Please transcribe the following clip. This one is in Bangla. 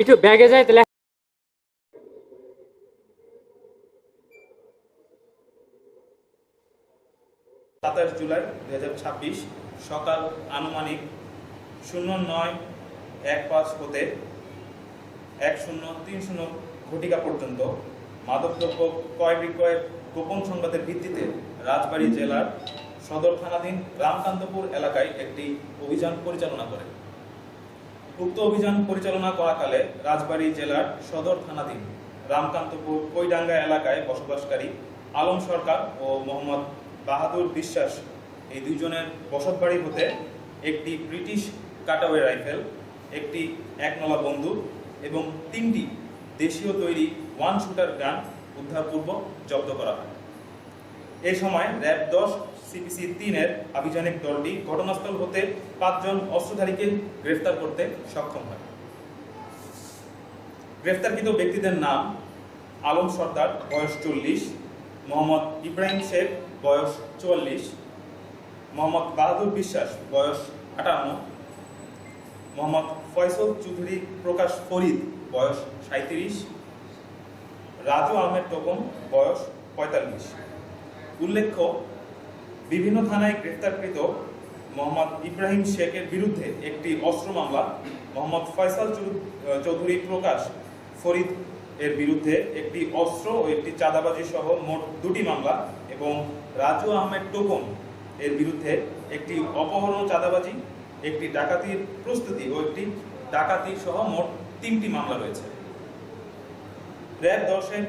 একটু ব্যাগে যায় তাহলে। 27 জুলাই 2026 সকাল আনুমানিক 09:15 হতে 10:30 ঘটিকা পর্যন্ত মাদকদ্রব্য ক্রয় বিক্রয়ের গোপন সংবাদের ভিত্তিতে রাজবাড়ী জেলার সদর থানাধীন রামকান্তপুর এলাকায় একটি অভিযান পরিচালনা করে। উক্ত অভিযান পরিচালনা করাকালে রাজবাড়ী জেলার সদর থানাধীন রামকান্তপুর কৈডাঙ্গা এলাকায় বসবাসকারী আলম সরকার ও মোহাম্মদ বাহাদুর বিশ্বাস এই দুইজনের বসতবাড়ি হতে একটি ব্রিটিশ কাটাওয়ে রাইফেল, একটি একনলা বন্দুক এবং 3টি দেশীয় তৈরি ওয়ান শুটার গান উদ্ধারপূর্বক জব্দ করা হয়। এই সময় র্যাব 10 CPC 3-এর আভিযানিক দলটি ঘটনাস্থল হতে 5 জন অস্ত্রধারীকে গ্রেফতার করতে সক্ষম হয়। গ্রেফতারকৃত ব্যক্তিদের নাম আলম সর্দার বয়স 40, মোহাম্মদ ইব্রাহিম শেখ বয়স 44, মোহাম্মদ বাহাদুর বিশ্বাস বয়স 58, মোহাম্মদ ফয়সল চৌধুরী প্রকাশ ফরিদ বয়স 37, রাজু আহমেদ টোকন বয়স 45। উল্লেখ্য, বিভিন্ন থানায় গ্রেফতারকৃত মোহাম্মদ ইব্রাহিম শেখের বিরুদ্ধে একটি অস্ত্র মামলা, মোহাম্মদ ফয়সাল চৌধুরী প্রকাশ ফরিদ এর বিরুদ্ধে একটি অস্ত্র ও একটি চাঁদাবাজি সহ মোট 2টি মামলা এবং রাজু আহমেদ টোকন এর বিরুদ্ধে একটি অপহরণ, চাঁদাবাজি, একটি ডাকাতির প্রস্তুতি ও একটি ডাকাতি সহ মোট 3টি মামলা রয়েছে। র্যাব 10-এর